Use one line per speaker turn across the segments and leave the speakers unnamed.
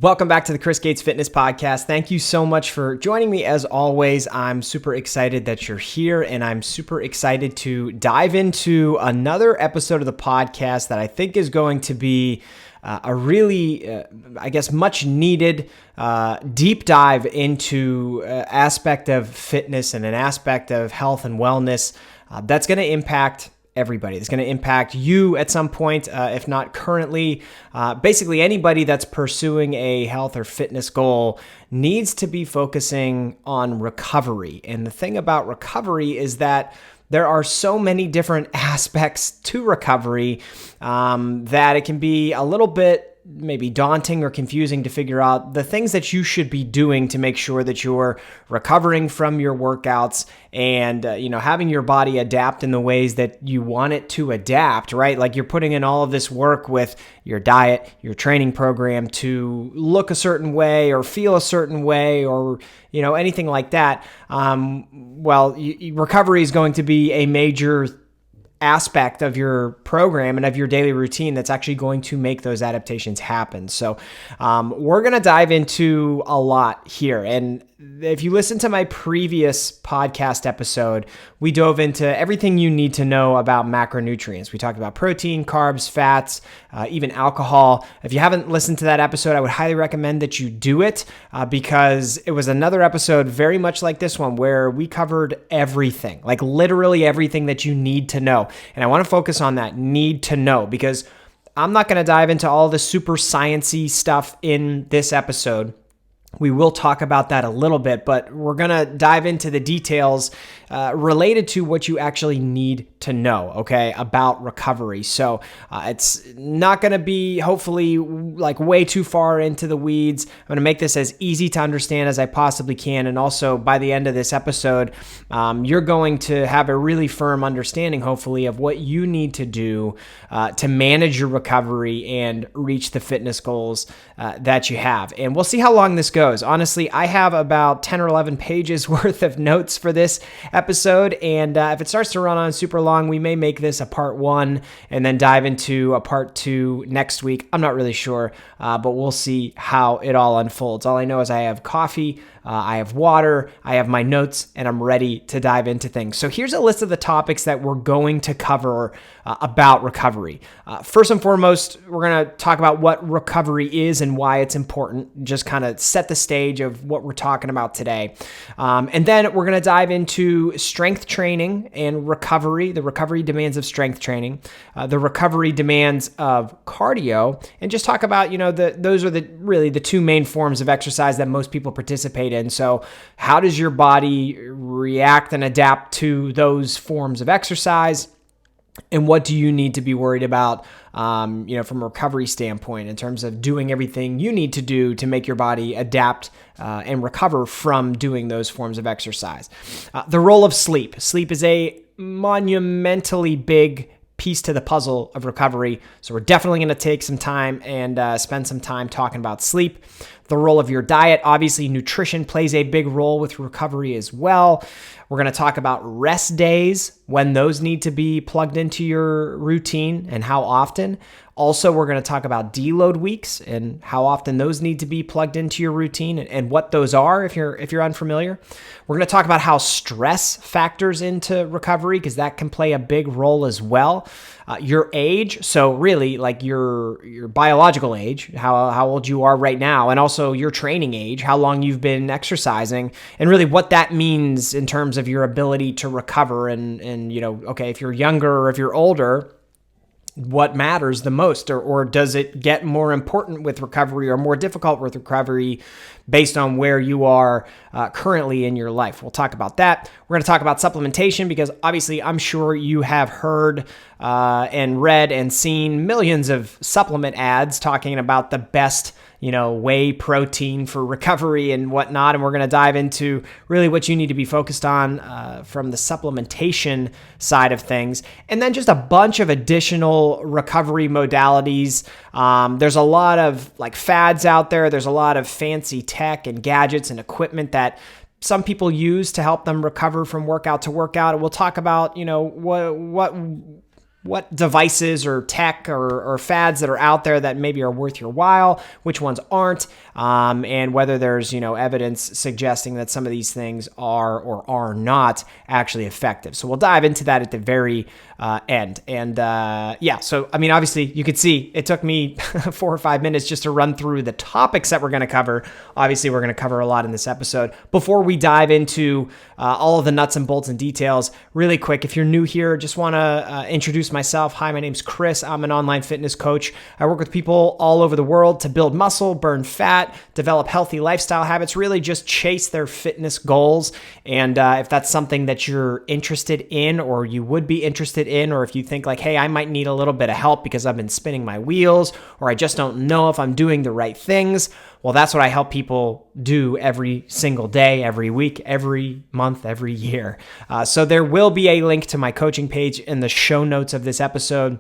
Welcome back to the Chris Gates Fitness Podcast. Thank you so much for joining me as always. I'm super excited that you're here, and I'm super excited to dive into another episode of the podcast that I think is going to be a really, much needed deep dive into aspect of fitness and an aspect of health and wellness that's going to impact everybody. It's going to impact you at some point, if not currently. Basically, anybody that's pursuing a health or fitness goal needs to be focusing on recovery. And the thing about recovery is that there are so many different aspects to recovery that it can be a little bit maybe daunting or confusing to figure out the things that you should be doing to make sure that you're recovering from your workouts and having your body adapt in the ways that you want it to adapt, right? Like you're putting in all of this work with your diet, your training program to look a certain way or feel a certain way or anything like that. Recovery is going to be a major aspect of your program and of your daily routine that's actually going to make those adaptations happen. So we're going to dive into a lot here. And if you listen to my previous podcast episode, we dove into everything you need to know about macronutrients. We talked about protein, carbs, fats, even alcohol. If you haven't listened to that episode, I would highly recommend that you do it because it was another episode very much like this one where we covered everything, like literally everything that you need to know. And I want to focus on that need to know because I'm not going to dive into all the super sciencey stuff in this episode. We will talk about that a little bit, but we're going to dive into the details related to what you actually need to know, okay, about recovery. So it's not going to be hopefully like way too far into the weeds. I'm going to make this as easy to understand as I possibly can. And also by the end of this episode, you're going to have a really firm understanding, hopefully, of what you need to do to manage your recovery and reach the fitness goals that you have. And we'll see how long this goes. Honestly, I have about 10 or 11 pages worth of notes for this episode, and if it starts to run on super long, we may make this a part 1 and then dive into a part 2 next week. I'm not really sure, but we'll see how it all unfolds. All I know is I have coffee, I have water, I have my notes, and I'm ready to dive into things. So here's a list of the topics that we're going to cover about recovery. First and foremost, we're going to talk about what recovery is and why it's important, just kind of set the stage of what we're talking about today. And then we're going to dive into strength training and recovery, the recovery demands of strength training, the recovery demands of cardio, and just talk about, those are really the two main forms of exercise that most people participate in. So how does your body react and adapt to those forms of exercise? And what do you need to be worried about, from a recovery standpoint in terms of doing everything you need to do to make your body adapt and recover from doing those forms of exercise. The role of sleep. Sleep is a monumentally big piece to the puzzle of recovery. So we're definitely going to take some time and spend some time talking about sleep. The role of your diet. Obviously, nutrition plays a big role with recovery as well. We're going to talk about rest days, when those need to be plugged into your routine and how often. Also, we're going to talk about deload weeks and how often those need to be plugged into your routine and what those are if you're unfamiliar. We're going to talk about how stress factors into recovery because that can play a big role as well. Your age, so really like your biological age, how old you are right now, and also your training age, how long you've been exercising, and really what that means in terms of your ability to recover and okay, if you're younger or if you're older, what matters the most, or does it get more important with recovery or more difficult with recovery based on where you are currently in your life? We'll talk about that. We're going to talk about supplementation because obviously I'm sure you have heard and read and seen millions of supplement ads talking about the best whey protein for recovery and whatnot. And we're going to dive into really what you need to be focused on from the supplementation side of things. And then just a bunch of additional recovery modalities. There's a lot of like fads out there. There's a lot of fancy tech and gadgets and equipment that some people use to help them recover from workout to workout. And we'll talk about, what what devices or tech or fads that are out there that maybe are worth your while, which ones aren't, and whether there's, evidence suggesting that some of these things are or are not actually effective. So we'll dive into that at the very end. And so, obviously you could see it took me 4 or 5 minutes just to run through the topics that we're going to cover. Obviously, we're going to cover a lot in this episode. Before we dive into all of the nuts and bolts and details, really quick, if you're new here, just want to introduce myself. Hi, my name's Chris. I'm an online fitness coach. I work with people all over the world to build muscle, burn fat, develop healthy lifestyle habits, really just chase their fitness goals. And if that's something that you're interested in, or you would be interested in, or if you think like, hey, I might need a little bit of help because I've been spinning my wheels, or I just don't know if I'm doing the right things, well, that's what I help people do every single day, every week, every month, every year. So there will be a link to my coaching page in the show notes of this episode,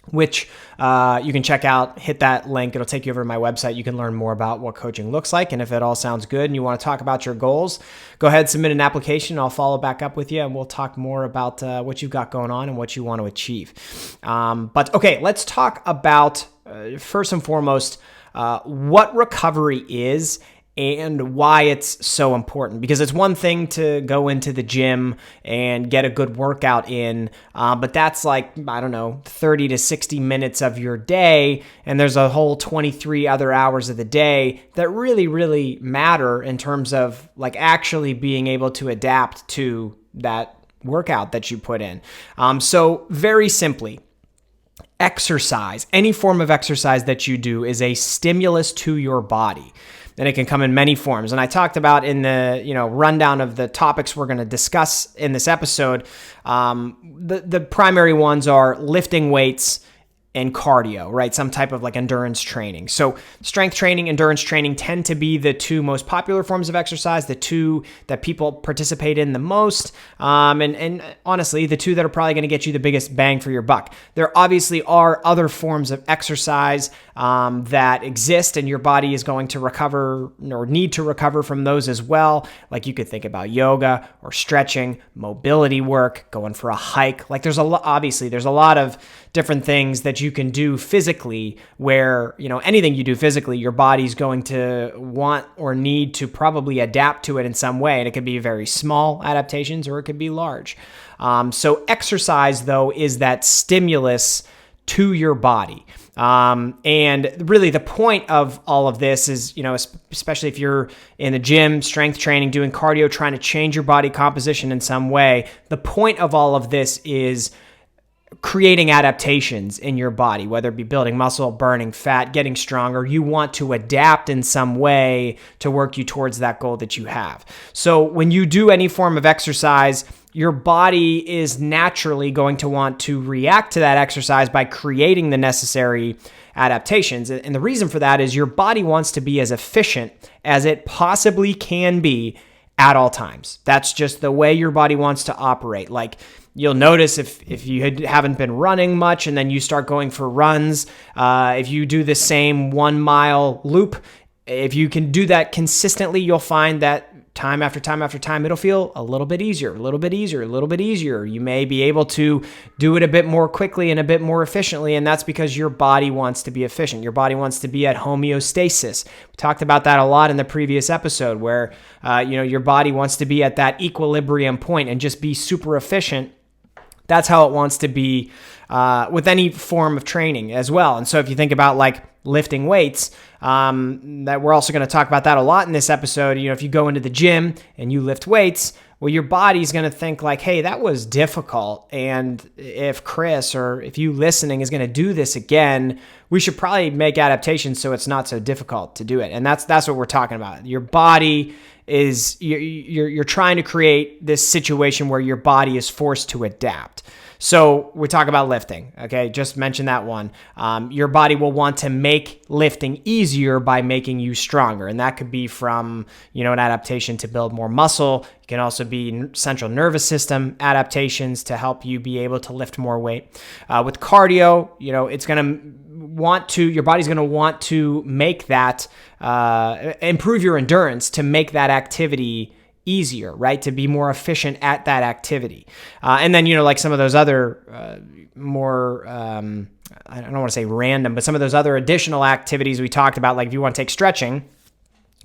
which you can check out. Hit that link. It'll take you over to my website. You can learn more about what coaching looks like. And if it all sounds good and you want to talk about your goals, go ahead, submit an application. I'll follow back up with you and we'll talk more about what you've got going on and what you want to achieve. But okay, let's talk about first and foremost, what recovery is and why it's so important. Because it's one thing to go into the gym and get a good workout in, but that's like, 30 to 60 minutes of your day, and there's a whole 23 other hours of the day that really, really matter in terms of like actually being able to adapt to that workout that you put in. So very simply, exercise, any form of exercise that you do, is a stimulus to your body. And it can come in many forms. And I talked about in the rundown of the topics we're going to discuss in this episode, the primary ones are lifting weights and cardio, right? Some type of like endurance training. So strength training, endurance training tend to be the two most popular forms of exercise, the two that people participate in the most, and honestly, the two that are probably going to get you the biggest bang for your buck. There obviously are other forms of exercise that exist, and your body is going to recover or need to recover from those as well. Like you could think about yoga or stretching, mobility work, going for a hike. Like there's a lot of different things that you can do physically where, anything you do physically, your body's going to want or need to probably adapt to it in some way. And it could be very small adaptations or it could be large. So exercise, though, is that stimulus to your body. And really the point of all of this is, especially if you're in the gym, strength training, doing cardio, trying to change your body composition in some way, the point of all of this is creating adaptations in your body, whether it be building muscle, burning fat, getting stronger. You want to adapt in some way to work you towards that goal that you have. So when you do any form of exercise, your body is naturally going to want to react to that exercise by creating the necessary adaptations. And the reason for that is your body wants to be as efficient as it possibly can be at all times. That's just the way your body wants to operate. Like you'll notice if you haven't been running much and then you start going for runs, if you do the same 1 mile loop, if you can do that consistently, you'll find that time after time after time, it'll feel a little bit easier, a little bit easier, a little bit easier. You may be able to do it a bit more quickly and a bit more efficiently, and that's because your body wants to be efficient. Your body wants to be at homeostasis. We talked about that a lot in the previous episode where, your body wants to be at that equilibrium point and just be super efficient. That's how it wants to be with any form of training as well. And so if you think about like lifting weights, that we're also going to talk about that a lot in this episode. If you go into the gym and you lift weights, well, your body's going to think like, hey, that was difficult. And if Chris or if you listening is going to do this again, we should probably make adaptations so it's not so difficult to do it. And that's what we're talking about. Your body is, you're trying to create this situation where your body is forced to adapt. So we talk about lifting, okay? Just mention that one. Your body will want to make lifting easier by making you stronger. And that could be from, an adaptation to build more muscle. It can also be central nervous system adaptations to help you be able to lift more weight. With cardio, it's going to your body's going to want to make that, improve your endurance to make that activity easier, right? To be more efficient at that activity. And then, like some of those other more, I don't want to say random, but some of those other additional activities we talked about, like if you want to take stretching,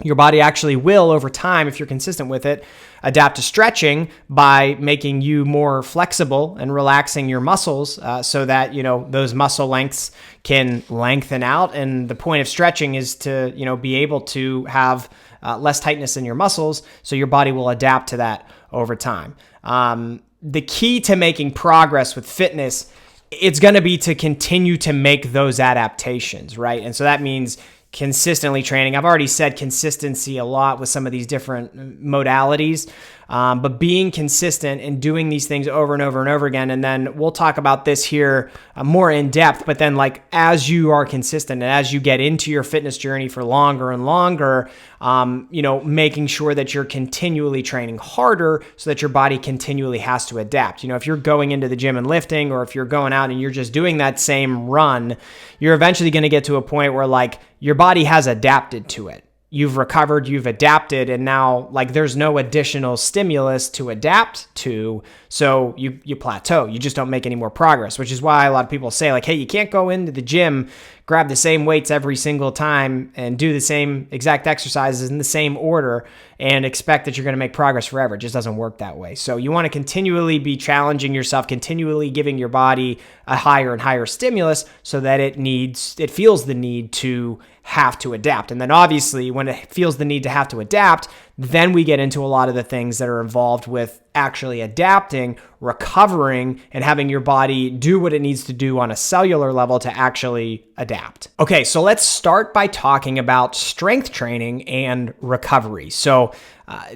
your body actually will, over time, if you're consistent with it, adapt to stretching by making you more flexible and relaxing your muscles so that, those muscle lengths can lengthen out. And the point of stretching is to, be able to have less tightness in your muscles, so your body will adapt to that over time. The key to making progress with fitness, it's going to be to continue to make those adaptations, right? And so that means consistently training. I've already said consistency a lot with some of these different modalities, but being consistent and doing these things over and over and over again. And then we'll talk about this here more in depth, but then like as you are consistent and as you get into your fitness journey for longer and longer, making sure that you're continually training harder so that your body continually has to adapt. If you're going into the gym and lifting, or if you're going out and you're just doing that same run, you're eventually going to get to a point where like your body has adapted to it. You've recovered, you've adapted, and now like there's no additional stimulus to adapt to, so you plateau. You just don't make any more progress, which is why a lot of people say like, hey, you can't go into the gym, grab the same weights every single time and do the same exact exercises in the same order and expect that you're going to make progress forever. It just doesn't work that way. So you want to continually be challenging yourself, continually giving your body a higher and higher stimulus so that it feels the need to have to adapt. And then obviously when it feels the need to have to adapt, then we get into a lot of the things that are involved with actually adapting, recovering, and having your body do what it needs to do on a cellular level to actually adapt. Okay, so let's start by talking about strength training and recovery. So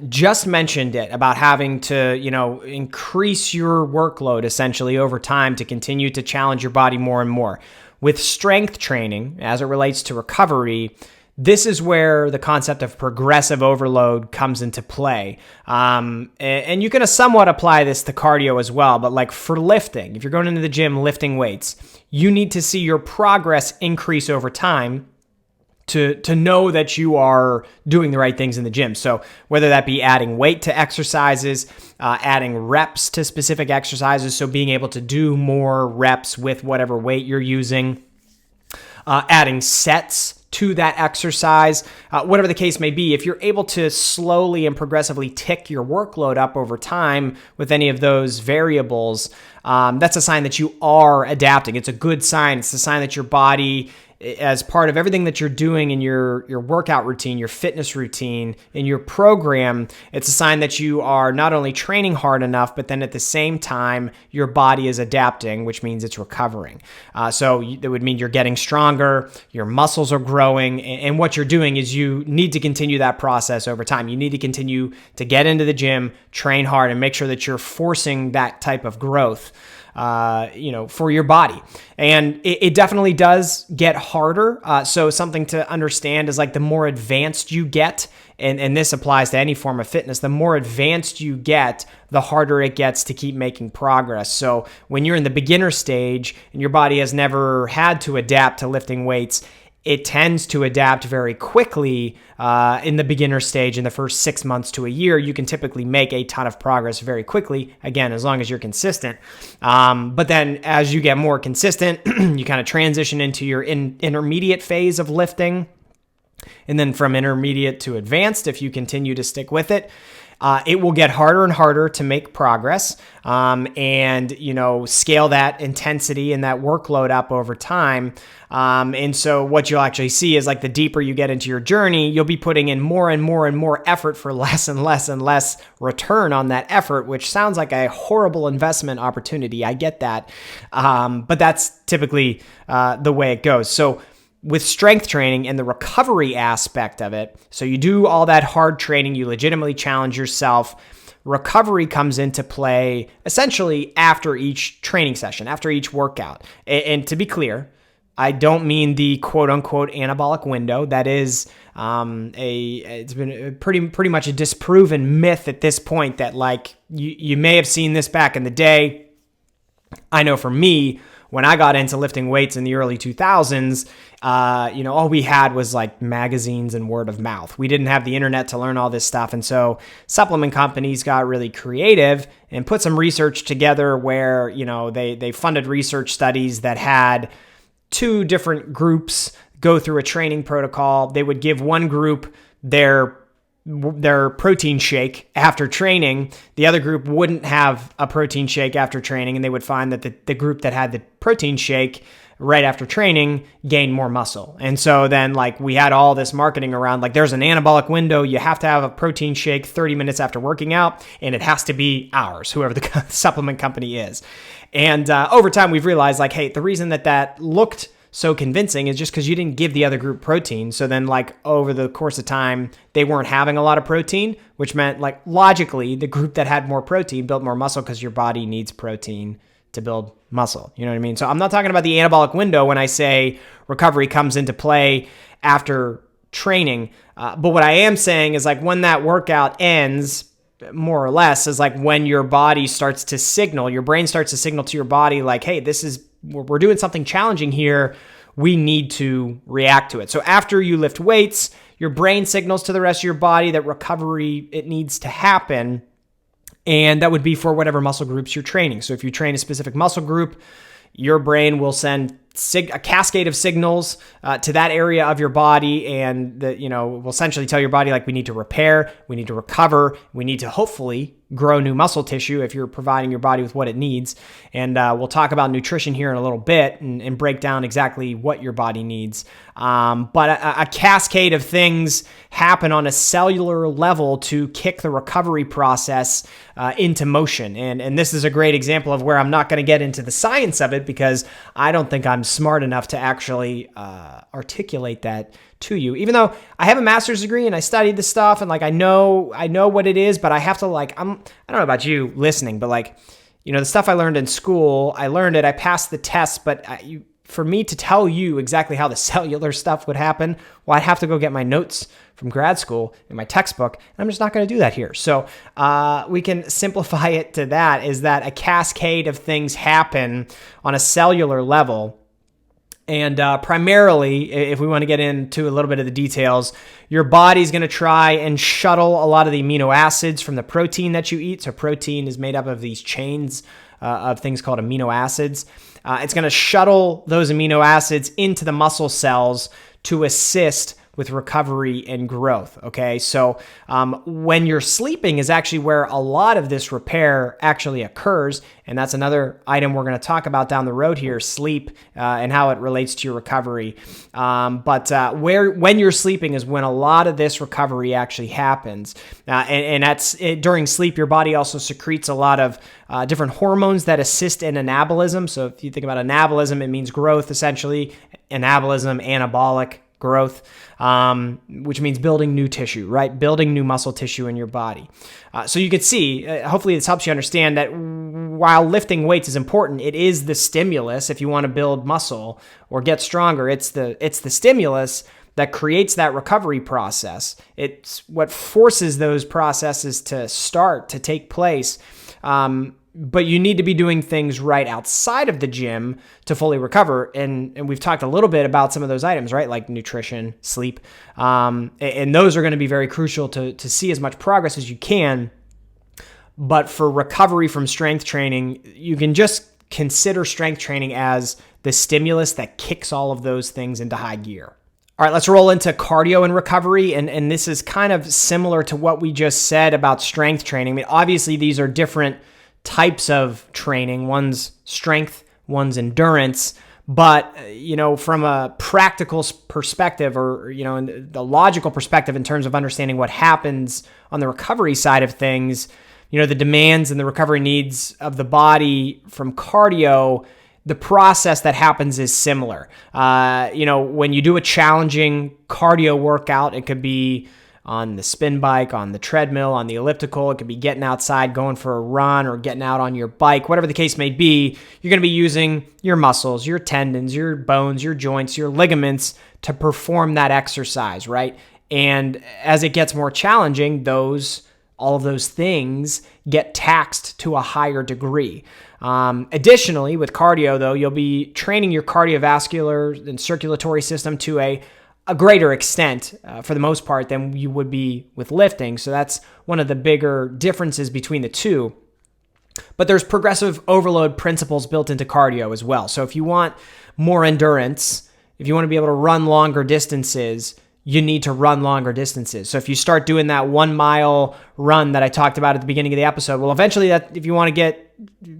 just mentioned it about having to, increase your workload essentially over time to continue to challenge your body more and more. With strength training, as it relates to recovery, this is where the concept of progressive overload comes into play. And you can somewhat apply this to cardio as well, but like for lifting, if you're going into the gym lifting weights, you need to see your progress increase over time to know that you are doing the right things in the gym. So whether that be adding weight to exercises, adding reps to specific exercises, so being able to do more reps with whatever weight you're using, adding sets to that exercise, whatever the case may be, if you're able to slowly and progressively tick your workload up over time with any of those variables, that's a sign that you are adapting. It's a good sign. It's a sign that your body, as part of everything that you're doing in your workout routine, your fitness routine, in your program, it's a sign that you are not only training hard enough, but then at the same time, your body is adapting, which means it's recovering. So that would mean you're getting stronger, your muscles are growing, and what you're doing is you need to continue that process over time. You need to continue to get into the gym, train hard, and make sure that you're forcing that type of growth for your body. And it definitely does get harder. So something to understand is like the more advanced you get, and this applies to any form of fitness, the more advanced you get, the harder it gets to keep making progress. So when you're in the beginner stage and your body has never had to adapt to lifting weights, it tends to adapt very quickly in the beginner stage. In the first 6 months to a year, you can typically make a ton of progress very quickly, again, as long as you're consistent. But then as you get more consistent, you kind of transition into your intermediate phase of lifting. And then from intermediate to advanced, if you continue to stick with it, it will get harder and harder to make progress and, scale that intensity and that workload up over time. And so what you'll actually see is like the deeper you get into your journey, you'll be putting in more and more and more effort for less and less and less return on that effort, which sounds like a horrible investment opportunity. I get that. But that's typically the way it goes. So with strength training and the recovery aspect of it, so you do all that hard training, you legitimately challenge yourself. Recovery comes into play essentially after each training session, after each workout. And to be clear, I don't mean the quote unquote anabolic window. That is it's been pretty much a disproven myth at this point that like you may have seen this back in the day. I know for me, when I got into lifting weights in the early 2000s, all we had was like magazines and word of mouth. We didn't have the internet to learn all this stuff. And so supplement companies got really creative and put some research together where, they funded research studies that had two different groups go through a training protocol. They would give one group their protein shake after training. The other group wouldn't have a protein shake after training, and they would find that the group that had the protein shake right after training gained more muscle. And so then we had all this marketing around there's an anabolic window. You have to have a protein shake 30 minutes after working out, and it has to be ours, whoever the supplement company is. And over time, we've realized hey, the reason that looked so convincing is just because you didn't give the other group protein. So then over the course of time, they weren't having a lot of protein, which meant logically the group that had more protein built more muscle because your body needs protein to build muscle. You know what I mean? So I'm not talking about the anabolic window when I say recovery comes into play after training. But what I am saying is when that workout ends, more or less, is when your body starts to signal, your brain starts to signal to your body hey, we're doing something challenging here. We need to react to it. So after you lift weights, your brain signals to the rest of your body that recovery, it needs to happen. And that would be for whatever muscle groups you're training. So if you train a specific muscle group, your brain will send a cascade of signals to that area of your body, and will essentially tell your body we need to repair, we need to recover, we need to hopefully grow new muscle tissue if you're providing your body with what it needs. And we'll talk about nutrition here in a little bit and break down exactly what your body needs. But a cascade of things happen on a cellular level to kick the recovery process into motion. And this is a great example of where I'm not going to get into the science of it because I don't think I'm smart enough to actually articulate that to you, even though I have a master's degree and I studied this stuff and I know what it is, but I have to I don't know about you listening, but the stuff I learned in school, I learned it, I passed the test, but for me to tell you exactly how the cellular stuff would happen, well, I'd have to go get my notes from grad school in my textbook, and I'm just not going to do that here. So we can simplify it to that, is that a cascade of things happen on a cellular level. And primarily, if we want to get into a little bit of the details, your body's going to try and shuttle a lot of the amino acids from the protein that you eat. So protein is made up of these chains of things called amino acids. It's going to shuttle those amino acids into the muscle cells to assist with recovery and growth. Okay, so when you're sleeping is actually where a lot of this repair actually occurs, and that's another item we're going to talk about down the road here: sleep and how it relates to your recovery. But when you're sleeping is when a lot of this recovery actually happens, and that's during sleep. Your body also secretes a lot of different hormones that assist in anabolism. So if you think about anabolism, it means growth essentially. Anabolism, anabolic growth, which means building new tissue, right? Building new muscle tissue in your body. So you can see, hopefully this helps you understand that while lifting weights is important, it is the stimulus. If you want to build muscle or get stronger, it's the stimulus that creates that recovery process. It's what forces those processes to take place. But you need to be doing things right outside of the gym to fully recover. And we've talked a little bit about some of those items, right? Like nutrition, sleep. And those are going to be very crucial to see as much progress as you can. But for recovery from strength training, you can just consider strength training as the stimulus that kicks all of those things into high gear. All right, let's roll into cardio and recovery. And this is kind of similar to what we just said about strength training. I mean, obviously, these are different types of training. One's strength, one's endurance. But, from a practical perspective or, in the logical perspective in terms of understanding what happens on the recovery side of things, the demands and the recovery needs of the body from cardio, the process that happens is similar. When you do a challenging cardio workout, it could be on the spin bike, on the treadmill, on the elliptical. It could be getting outside, going for a run, or getting out on your bike. Whatever the case may be, you're going to be using your muscles, your tendons, your bones, your joints, your ligaments to perform that exercise, right? And as it gets more challenging, all of those things get taxed to a higher degree. Additionally, with cardio, though, you'll be training your cardiovascular and circulatory system to a greater extent, for the most part, than you would be with lifting. So that's one of the bigger differences between the two. But there's progressive overload principles built into cardio as well. So if you want more endurance, if you want to be able to run longer distances, you need to run longer distances. So if you start doing that 1 mile run that I talked about at the beginning of the episode, well, eventually that, if you want to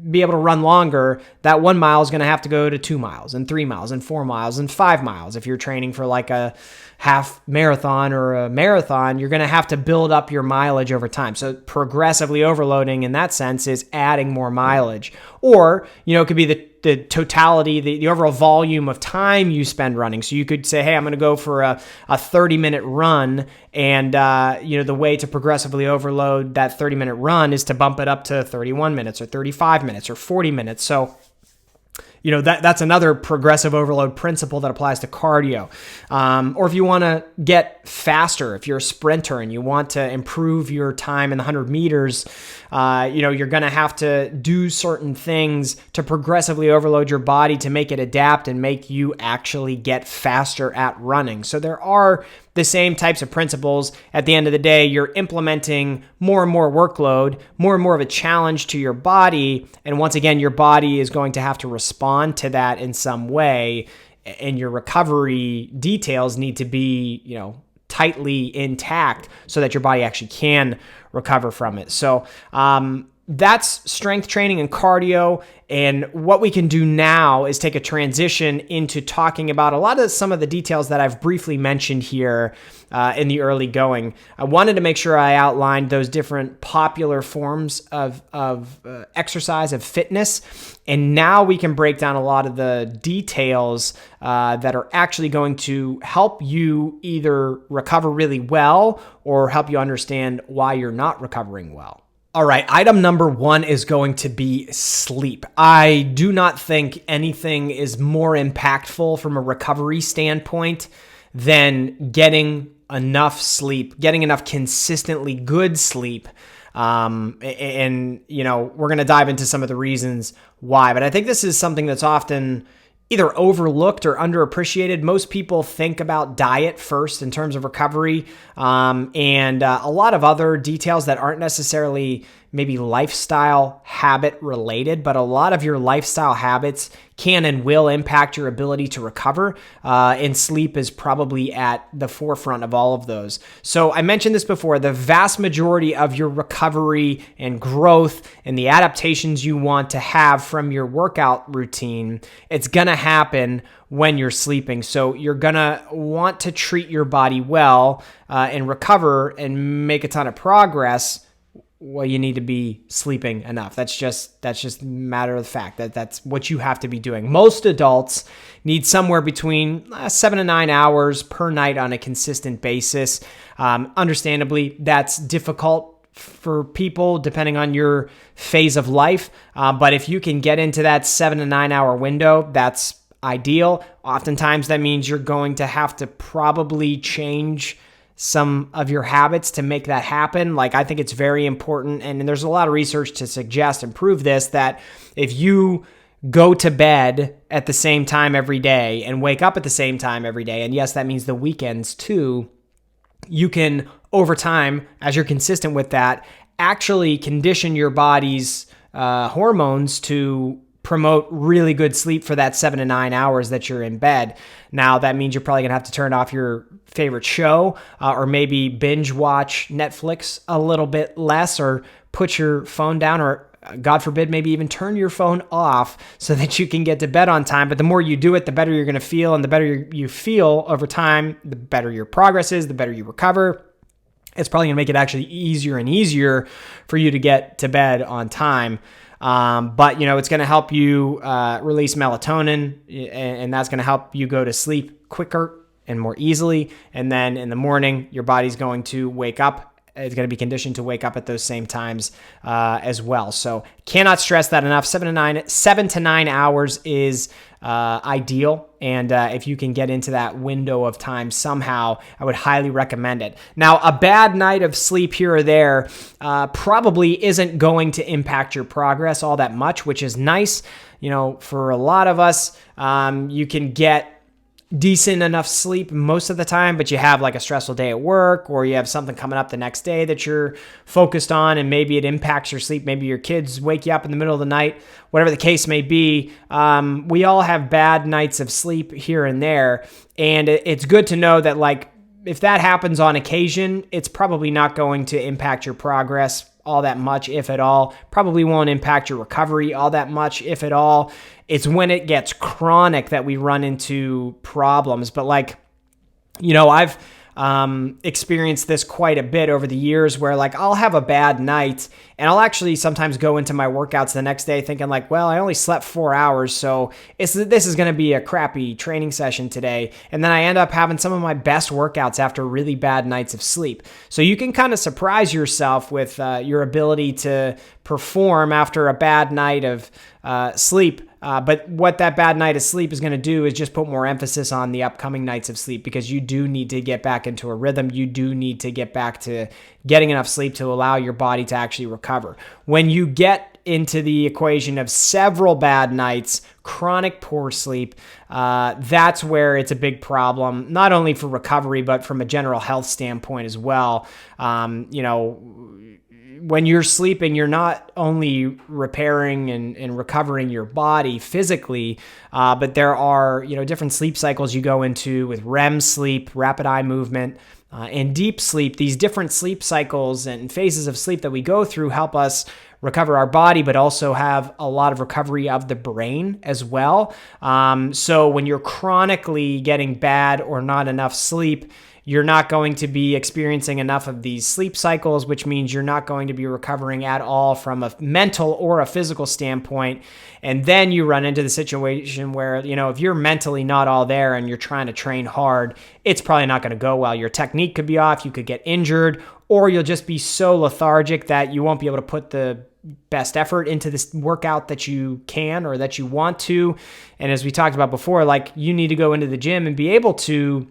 be able to run longer, that 1 mile is going to have to go to 2 miles and 3 miles and 4 miles and 5 miles. If you're training for like a half marathon or a marathon, you're going to have to build up your mileage over time. So progressively overloading in that sense is adding more mileage. Or, it could be the totality, the overall volume of time you spend running. So you could say, hey, I'm going to go for a 30-minute run. And, the way to progressively overload that 30-minute run is to bump it up to 31 minutes or 35 minutes or 40 minutes. So, that's another progressive overload principle that applies to cardio. Or if you want to get faster, if you're a sprinter and you want to improve your time in the 100 meters, you're going to have to do certain things to progressively overload your body to make it adapt and make you actually get faster at running. So there are the same types of principles. At the end of the day, you're implementing more and more workload, more and more of a challenge to your body. And once again, your body is going to have to respond to that in some way. And your recovery details need to be, tightly intact so that your body actually can recover from it. So, that's strength training and cardio. And what we can do now is take a transition into talking about a lot of some of the details that I've briefly mentioned here in the early going. I wanted to make sure I outlined those different popular forms of exercise, of fitness. And now we can break down a lot of the details that are actually going to help you either recover really well or help you understand why you're not recovering well. All right, item number 1 is going to be sleep. I do not think anything is more impactful from a recovery standpoint than getting enough sleep, getting enough consistently good sleep. And we're going to dive into some of the reasons why, but I think this is something that's often either overlooked or underappreciated. Most people think about diet first in terms of recovery, and a lot of other details that aren't necessarily maybe lifestyle habit related, but a lot of your lifestyle habits can and will impact your ability to recover, and sleep is probably at the forefront of all of those. So I mentioned this before, the vast majority of your recovery and growth and the adaptations you want to have from your workout routine, it's going to happen when you're sleeping. So you're going to want to treat your body well and recover and make a ton of progress. Well, you need to be sleeping enough. That's just a matter of the fact that's what you have to be doing. Most adults need somewhere between 7 to 9 hours per night on a consistent basis. Understandably, that's difficult for people depending on your phase of life. But if you can get into that 7 to 9 hour window, that's ideal. Oftentimes that means you're going to have to probably change some of your habits to make that happen. Like, I think it's very important, and there's a lot of research to suggest and prove this, that if you go to bed at the same time every day and wake up at the same time every day, and yes, that means the weekends too, you can, over time, as you're consistent with that, actually condition your body's hormones to promote really good sleep for that 7 to 9 hours that you're in bed. Now, that means you're probably going to have to turn off your favorite show or maybe binge watch Netflix a little bit less, or put your phone down, or God forbid, maybe even turn your phone off so that you can get to bed on time. But the more you do it, the better you're going to feel. And the better you feel over time, the better your progress is, the better you recover. It's probably going to make it actually easier and easier for you to get to bed on time. But it's going to help you release melatonin, and that's going to help you go to sleep quicker and more easily. And then in the morning, your body's going to wake up is going to be conditioned to wake up at those same times as well. So cannot stress that enough. 7 to 9 hours is ideal. And if you can get into that window of time somehow, I would highly recommend it. Now, a bad night of sleep here or there probably isn't going to impact your progress all that much, which is nice. For a lot of us, you can get decent enough sleep most of the time, but you have like a stressful day at work, or you have something coming up the next day that you're focused on, and maybe it impacts your sleep. Maybe your kids wake you up in the middle of the night, whatever the case may be. We all have bad nights of sleep here and there. And it's good to know that, like, if that happens on occasion, it's probably not going to impact your progress all that much, if at all. Probably won't impact your recovery all that much, if at all. It's when it gets chronic that we run into problems. But I've experienced this quite a bit over the years, where I'll have a bad night and I'll actually sometimes go into my workouts the next day thinking well, I only slept 4 hours, so this is going to be a crappy training session today. And then I end up having some of my best workouts after really bad nights of sleep. So you can kind of surprise yourself with your ability to perform after a bad night of sleep. But what that bad night of sleep is going to do is just put more emphasis on the upcoming nights of sleep, because you do need to get back into a rhythm. You do need to get back to getting enough sleep to allow your body to actually recover. When you get into the equation of several bad nights, chronic poor sleep, that's where it's a big problem, not only for recovery, but from a general health standpoint as well. When you're sleeping, you're not only repairing and recovering your body physically, but there are, different sleep cycles you go into with REM sleep, rapid eye movement, and deep sleep. These different sleep cycles and phases of sleep that we go through help us recover our body, but also have a lot of recovery of the brain as well. So when you're chronically getting bad or not enough sleep, you're not going to be experiencing enough of these sleep cycles, which means you're not going to be recovering at all from a mental or a physical standpoint. And then you run into the situation where, if you're mentally not all there and you're trying to train hard, it's probably not going to go well. Your technique could be off, you could get injured, or you'll just be so lethargic that you won't be able to put the best effort into this workout that you can or that you want to. And as we talked about before, you need to go into the gym and be able to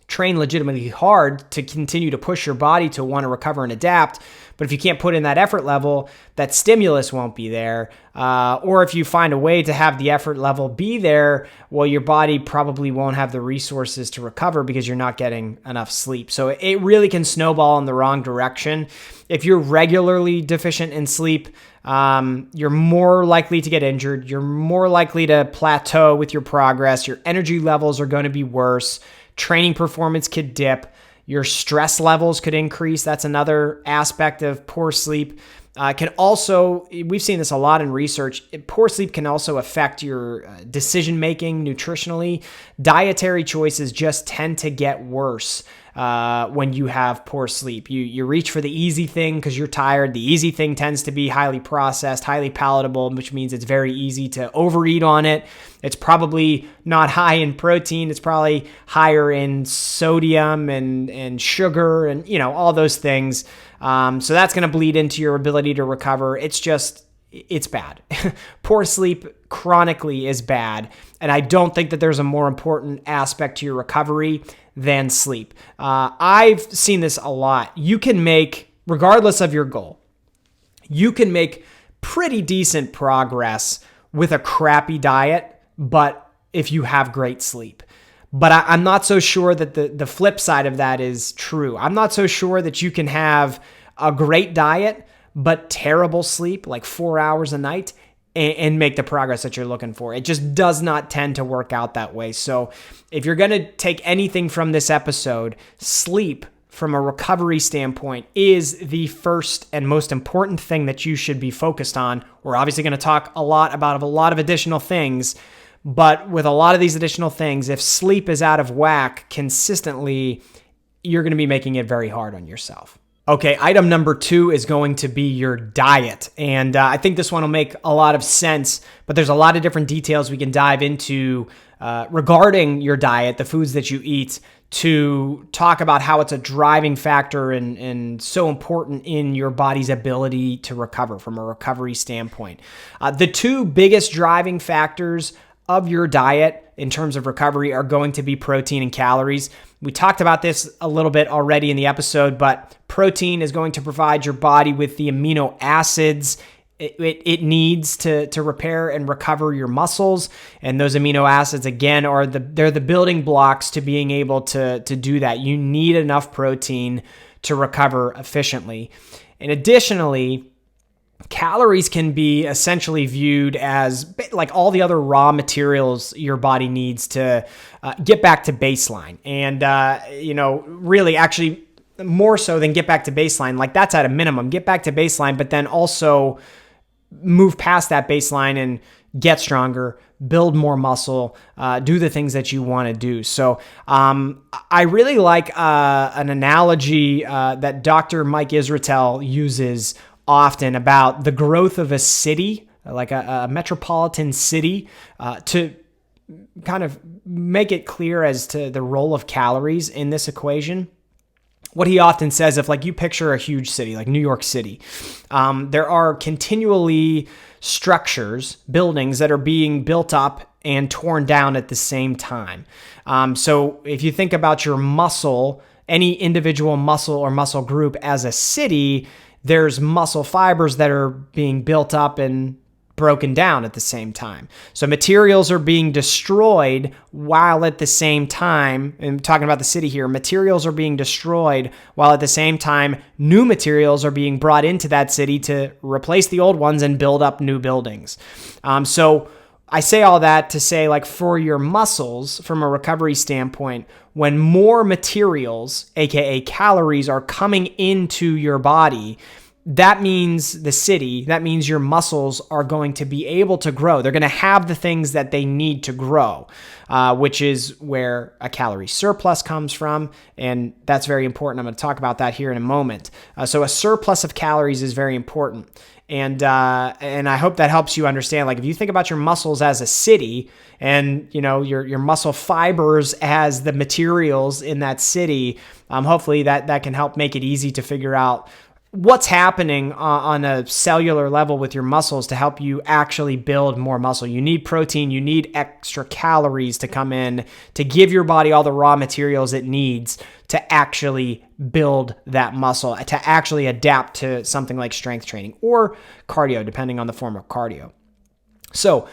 train legitimately hard to continue to push your body to want to recover and adapt. But if you can't put in that effort level, that stimulus won't be there. Or if you find a way to have the effort level be there, well, your body probably won't have the resources to recover because you're not getting enough sleep. So it really can snowball in the wrong direction. If you're regularly deficient in sleep, you're more likely to get injured. You're more likely to plateau with your progress. Your energy levels are going to be worse. Training performance could dip. Your stress levels could increase. That's another aspect of poor sleep. Can also, we've seen this a lot in research, poor sleep can also affect your decision-making nutritionally. Dietary choices just tend to get worse when you have poor sleep. You reach for the easy thing because you're tired. The easy thing tends to be highly processed, highly palatable, which means it's very easy to overeat on it. It's probably not high in protein. It's probably higher in sodium and sugar and, all those things. So that's going to bleed into your ability to recover. It's bad. Poor sleep chronically is bad. And I don't think that there's a more important aspect to your recovery than sleep. I've seen this a lot. You can make, regardless of your goal, you can make pretty decent progress with a crappy diet, but if you have great sleep. But I'm not so sure that the flip side of that is true. I'm not so sure that you can have a great diet, but terrible sleep, like 4 hours a night, and make the progress that you're looking for. It just does not tend to work out that way. So if you're going to take anything from this episode, sleep from a recovery standpoint is the first and most important thing that you should be focused on. We're obviously going to talk a lot about a lot of additional things, but with a lot of these additional things, if sleep is out of whack consistently, you're going to be making it very hard on yourself. Okay, item number 2 is going to be your diet. And I think this one will make a lot of sense, but there's a lot of different details we can dive into regarding your diet, the foods that you eat, to talk about how it's a driving factor and so important in your body's ability to recover from a recovery standpoint. The two biggest driving factors of your diet in terms of recovery are going to be protein and calories. We talked about this a little bit already in the episode, but protein is going to provide your body with the amino acids it needs to repair and recover your muscles. And those amino acids, again, they're the building blocks to being able to do that. You need enough protein to recover efficiently. And additionally, calories can be essentially viewed as like all the other raw materials your body needs to get back to baseline. And, really actually more so than get back to baseline, like that's at a minimum, get back to baseline, but then also move past that baseline and get stronger, build more muscle, do the things that you want to do. So I really like an analogy that Dr. Mike Israetel uses often about the growth of a city, like a metropolitan city, to kind of make it clear as to the role of calories in this equation. What he often says, if like you picture a huge city like New York City, there are continually structures, buildings that are being built up and torn down at the same time. So if you think about your muscle, any individual muscle or muscle group as a city, there's muscle fibers that are being built up and broken down at the same time. So materials are being destroyed while at the same time, and I'm talking about the city here, materials are being destroyed while at the same time new materials are being brought into that city to replace the old ones and build up new buildings. So I say all that to say, like, for your muscles, from a recovery standpoint, when more materials, aka calories, are coming into your body, that means that means your muscles are going to be able to grow. They're going to have the things that they need to grow, which is where a calorie surplus comes from. And that's very important. I'm going to talk about that here in a moment. So a surplus of calories is very important. And I hope that helps you understand, like, if you think about your muscles as a city and, your muscle fibers as the materials in that city, hopefully that can help make it easy to figure out what's happening on a cellular level with your muscles to help you actually build more muscle. You need protein, you need extra calories to come in to give your body all the raw materials it needs to actually build that muscle, to actually adapt to something like strength training or cardio, depending on the form of cardio. So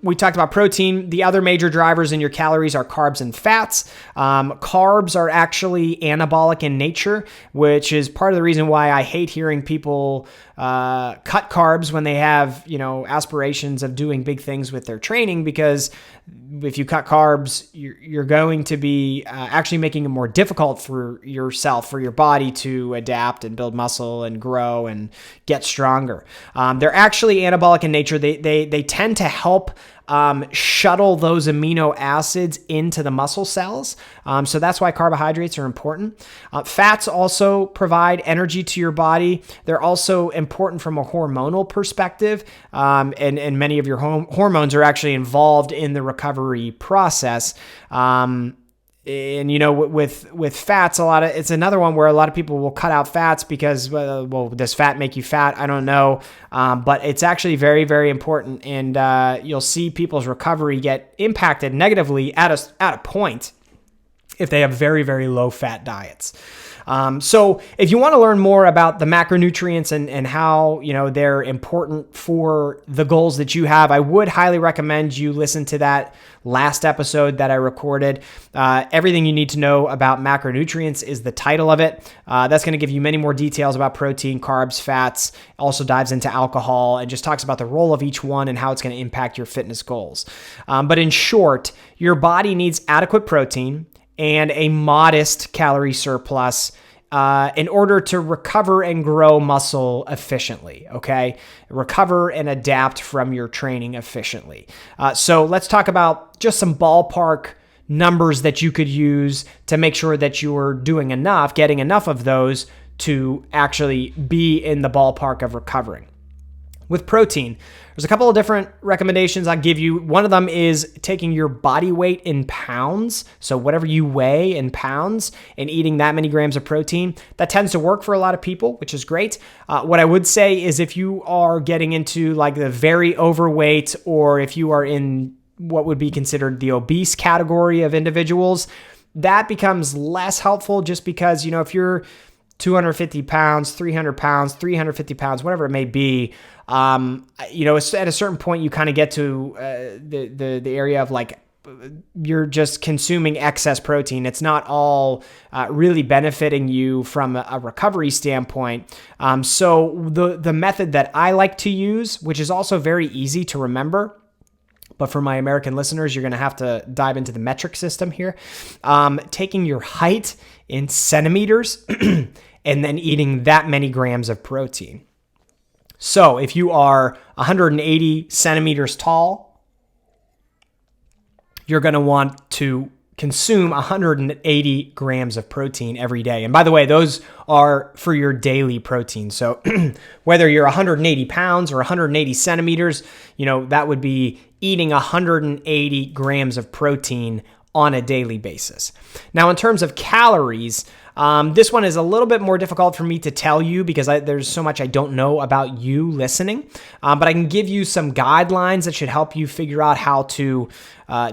we talked about protein. The other major drivers in your calories are carbs and fats. Carbs are actually anabolic in nature, which is part of the reason why I hate hearing people cut carbs when they have, aspirations of doing big things with their training, because if you cut carbs, you're going to be actually making it more difficult for yourself, for your body to adapt and build muscle and grow and get stronger. They're actually anabolic in nature. They tend to help shuttle those amino acids into the muscle cells. So that's why carbohydrates are important. Fats also provide energy to your body. They're also important from a hormonal perspective. And many of your hormones are actually involved in the recovery process. And with fats, it's another one where a lot of people will cut out fats because, does fat make you fat? I don't know. But it's actually very, very important. And you'll see people's recovery get impacted negatively at a point if they have very, very low fat diets. So if you want to learn more about the macronutrients and how, they're important for the goals that you have, I would highly recommend you listen to that last episode that I recorded. Everything you need to know about macronutrients is the title of it. That's going to give you many more details about protein, carbs, fats, also dives into alcohol and just talks about the role of each one and how it's going to impact your fitness goals. But in short, your body needs adequate protein and a modest calorie surplus in order to recover and grow muscle efficiently, okay? Recover and adapt from your training efficiently. So let's talk about just some ballpark numbers that you could use to make sure that you're doing enough, getting enough of those to actually be in the ballpark of recovering. With protein, there's a couple of different recommendations I'll give you. One of them is taking your body weight in pounds, so whatever you weigh in pounds, and eating that many grams of protein. That tends to work for a lot of people, which is great. What I would say is if you are getting into like the very overweight, or if you are in what would be considered the obese category of individuals, that becomes less helpful, just because, if you're 250 pounds, 300 pounds, 350 pounds, whatever it may be, at a certain point you kind of get to the area of like you're just consuming excess protein. It's not all really benefiting you from a recovery standpoint. So the method that I like to use, which is also very easy to remember, but for my American listeners, you're going to have to dive into the metric system here. Taking your height in centimeters and then eating that many grams of protein. So if you are 180 centimeters tall, you're going to want to consume 180 grams of protein every day. And by the way, those are for your daily protein. So whether you're 180 pounds or 180 centimeters, that would be eating 180 grams of protein on a daily basis. Now, in terms of calories, this one is a little bit more difficult for me to tell you because there's so much I don't know about you listening, but I can give you some guidelines that should help you figure out how to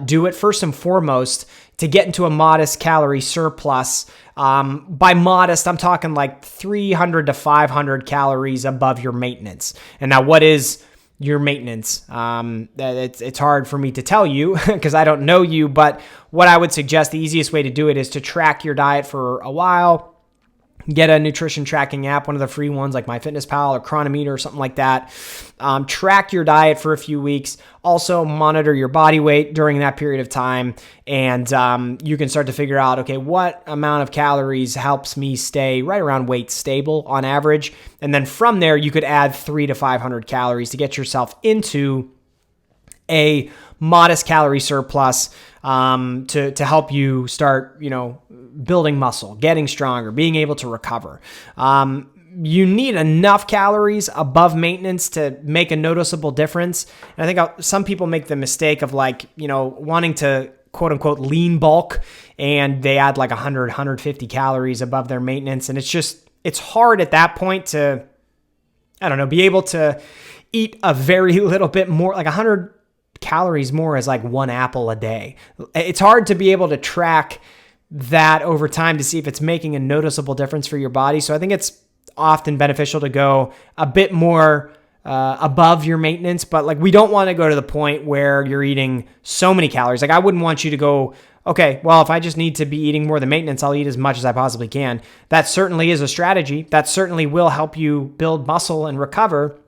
do it. First and foremost, to get into a modest calorie surplus, by modest, I'm talking like 300 to 500 calories above your maintenance. And now what is your maintenance? It's hard for me to tell you because I don't know you, but what I would suggest, the easiest way to do it is to track your diet for a while. Get a nutrition tracking app, one of the free ones like MyFitnessPal or Chronometer or something like that. Track your diet for a few weeks. Also monitor your body weight during that period of time. And you can start to figure out, okay, what amount of calories helps me stay right around weight stable on average. And then from there, you could add 300 to 500 calories to get yourself into a modest calorie surplus to help you start, building muscle, getting stronger, being able to recover. You need enough calories above maintenance to make a noticeable difference. And I think some people make the mistake of wanting to quote unquote lean bulk, and they add like 100, 150 calories above their maintenance. And it's hard at that point to, be able to eat a very little bit more, like 100 calories more is like one apple a day. It's hard to be able to track that over time to see if it's making a noticeable difference for your body. So I think it's often beneficial to go a bit more above your maintenance, but we don't want to go to the point where you're eating so many calories. I wouldn't want you to go, okay, well, if I just need to be eating more than maintenance, I'll eat as much as I possibly can. That certainly is a strategy. That certainly will help you build muscle and recover,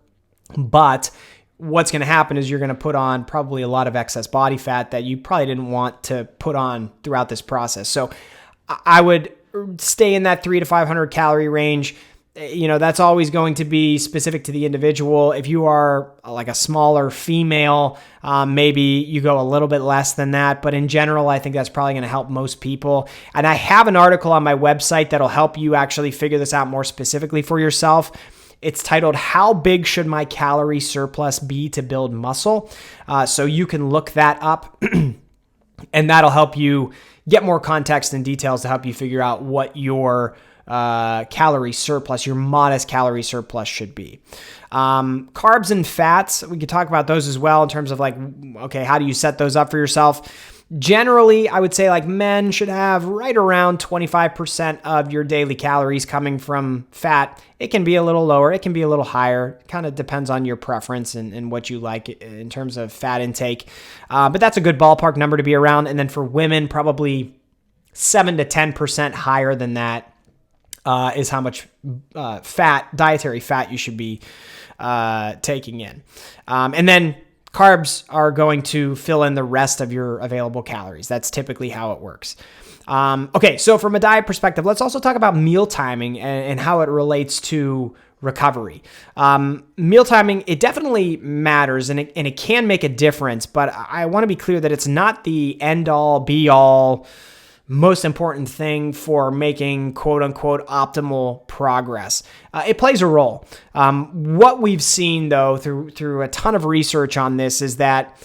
but what's going to happen is you're going to put on probably a lot of excess body fat that you probably didn't want to put on throughout this process. So I would stay in that 300 to 500 calorie range. That's always going to be specific to the individual. If you are like a smaller female, maybe you go a little bit less than that. But in general, I think that's probably going to help most people. And I have an article on my website that'll help you actually figure this out more specifically for yourself. It's titled, How Big Should My Calorie Surplus Be to Build Muscle? So you can look that up and that'll help you get more context and details to help you figure out what your calorie surplus, your modest calorie surplus should be. Carbs and fats, we could talk about those as well in terms of okay, how do you set those up for yourself? Generally, I would say men should have right around 25% of your daily calories coming from fat. It can be a little lower. It can be a little higher. Kind of depends on your preference and what you like in terms of fat intake. But that's a good ballpark number to be around. And then for women, probably 7 to 10% higher than that is how much dietary fat you should be taking in. And then carbs are going to fill in the rest of your available calories. That's typically how it works. Okay, so from a diet perspective, let's also talk about meal timing and how it relates to recovery. Meal timing, it definitely matters and it can make a difference, but I want to be clear that it's not the end all be all most important thing for making quote unquote optimal progress. It plays a role. What we've seen though through a ton of research on this is that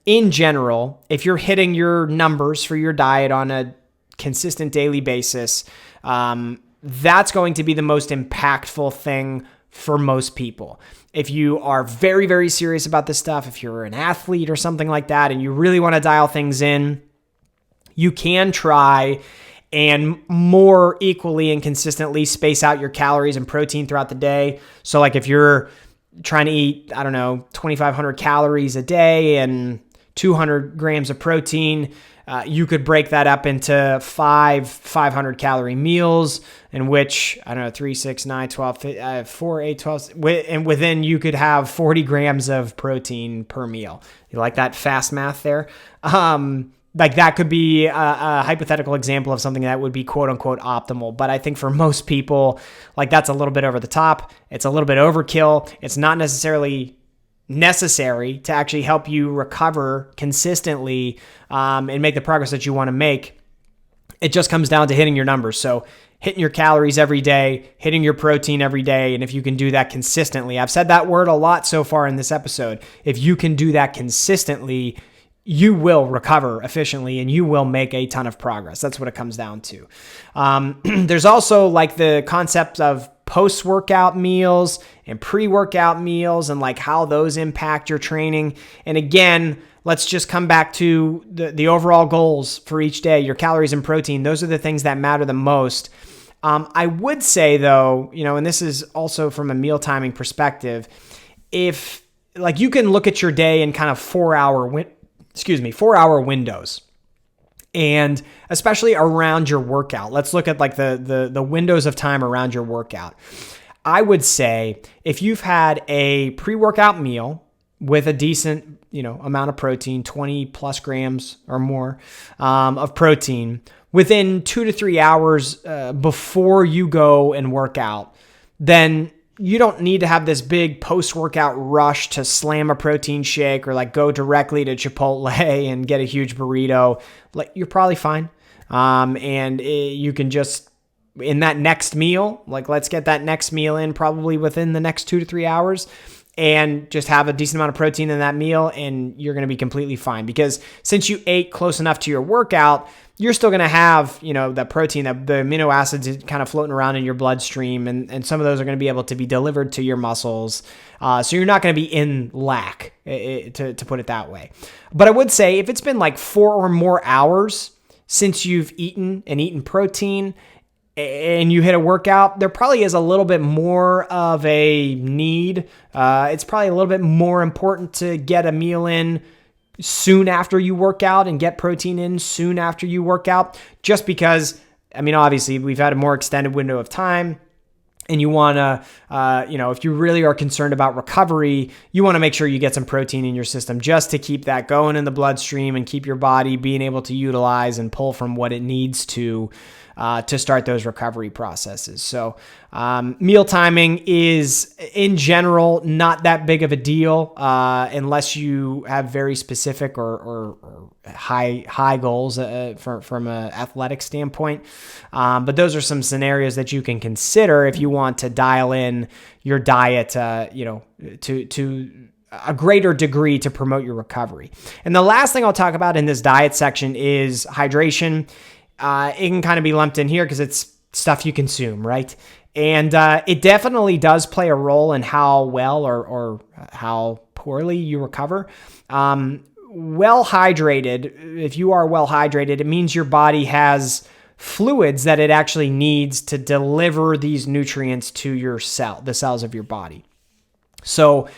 in general, if you're hitting your numbers for your diet on a consistent daily basis, that's going to be the most impactful thing for most people. If you are very, very serious about this stuff, if you're an athlete or something like that, and you really want to dial things in, you can try and more equally and consistently space out your calories and protein throughout the day. So like if you're trying to eat, 2,500 calories a day and 200 grams of protein, you could break that up into 500 calorie meals, in which, 3, 6, 9, 12, 4, 8, 12, and within you could have 40 grams of protein per meal. You like that fast math there? Like that could be a hypothetical example of something that would be quote unquote optimal. But I think for most people, like that's a little bit over the top. It's a little bit overkill. It's not necessarily necessary to actually help you recover consistently and make the progress that you want to make. It just comes down to hitting your numbers. So hitting your calories every day, hitting your protein every day. And if you can do that consistently, I've said that word a lot so far in this episode. If you can do that consistently, you will recover efficiently and you will make a ton of progress. That's what it comes down to. There's also like the concept of post-workout meals and pre-workout meals and like how those impact your training. And again, let's just come back to the overall goals for each day, your calories and protein. Those are the things that matter the most. I would say though, and this is also from a meal timing perspective, if like you can look at your day in kind of 4-hour windows. And especially around your workout, let's look at like the windows of time around your workout. I would say if you've had a pre-workout meal with a decent, amount of protein, 20 plus grams or more of protein within 2 to 3 hours before you go and work out, then you don't need to have this big post-workout rush to slam a protein shake or like go directly to Chipotle and get a huge burrito. Like you're probably fine. You can just, in that next meal, like let's get that next meal in probably within the next 2 to 3 hours and just have a decent amount of protein in that meal and you're going to be completely fine. Because since you ate close enough to your workout, you're still going to have, that protein, the amino acids kind of floating around in your bloodstream. And some of those are going to be able to be delivered to your muscles. So you're not going to be in lack, to put it that way. But I would say if it's been like 4 or more hours since you've eaten protein and you hit a workout, there probably is a little bit more of a need. It's probably a little bit more important to get a meal in soon after you work out and get protein in soon after you work out, just because, obviously we've had a more extended window of time and you want to, if you really are concerned about recovery, you want to make sure you get some protein in your system just to keep that going in the bloodstream and keep your body being able to utilize and pull from what it needs to start those recovery processes. So meal timing is in general not that big of a deal unless you have very specific or high goals from an athletic standpoint. But those are some scenarios that you can consider if you want to dial in your diet, to a greater degree to promote your recovery. And the last thing I'll talk about in this diet section is hydration. It can kind of be lumped in here because it's stuff you consume, right? And it definitely does play a role in how well or how poorly you recover. Well hydrated, if you are well hydrated, it means your body has fluids that it actually needs to deliver these nutrients to the cells of your body. So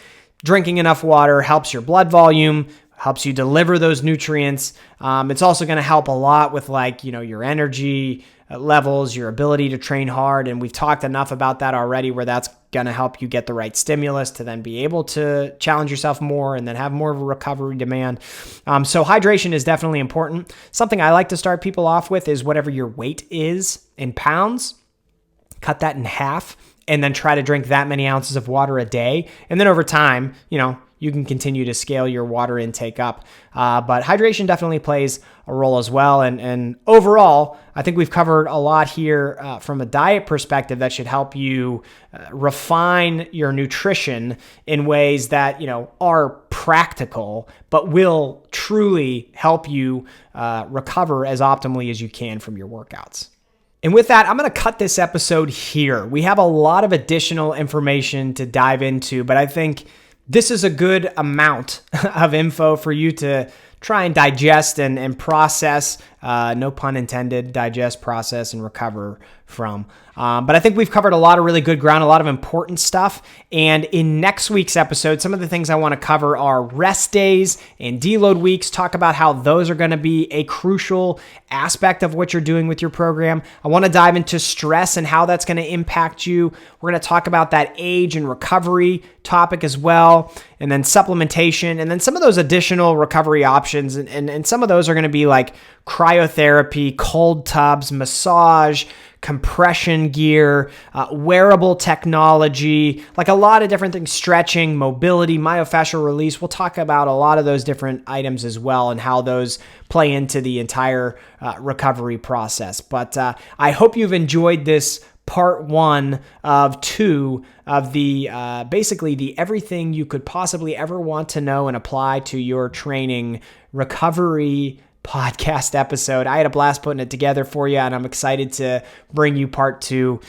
drinking enough water helps your blood volume, helps you deliver those nutrients. It's also going to help a lot with your energy levels, your ability to train hard. And we've talked enough about that already where that's going to help you get the right stimulus to then be able to challenge yourself more and then have more of a recovery demand. So hydration is definitely important. Something I like to start people off with is whatever your weight is in pounds, cut that in half and then try to drink that many ounces of water a day. And then over time, you can continue to scale your water intake up. But hydration definitely plays a role as well. And overall, I think we've covered a lot here from a diet perspective that should help you refine your nutrition in ways that, are practical, but will truly help you recover as optimally as you can from your workouts. And with that, I'm going to cut this episode here. We have a lot of additional information to dive into, but I think this is a good amount of info for you to try and digest and process, no pun intended, digest, process, and recover from. But I think we've covered a lot of really good ground, a lot of important stuff. And in next week's episode, some of the things I want to cover are rest days and deload weeks, talk about how those are going to be a crucial aspect of what you're doing with your program. I want to dive into stress and how that's going to impact you. We're going to talk about that age and recovery topic as well, and then supplementation, and then some of those additional recovery options. And some of those are going to be like cryotherapy, cold tubs, massage, compression gear, wearable technology, like a lot of different things, stretching, mobility, myofascial release. We'll talk about a lot of those different items as well and how those play into the entire recovery process. But I hope you've enjoyed this part 1 of 2 of the basically the everything you could possibly ever want to know and apply to your training recovery podcast episode. I had a blast putting it together for you, and I'm excited to bring you part 2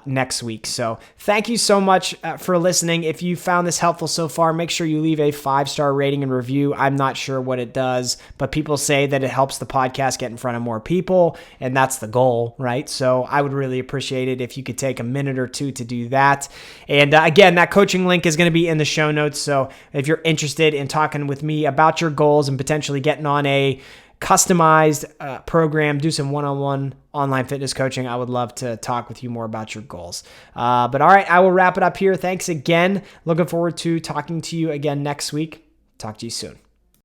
next week. So thank you so much for listening. If you found this helpful so far, make sure you leave a 5-star rating and review. I'm not sure what it does, but people say that it helps the podcast get in front of more people, and that's the goal, right? So I would really appreciate it if you could take a minute or 2 to do that. And again, that coaching link is going to be in the show notes. So if you're interested in talking with me about your goals and potentially getting on a customized program, do some one-on-one online fitness coaching, I would love to talk with you more about your goals. But all right, I will wrap it up here. Thanks again. Looking forward to talking to you again next week. Talk to you soon.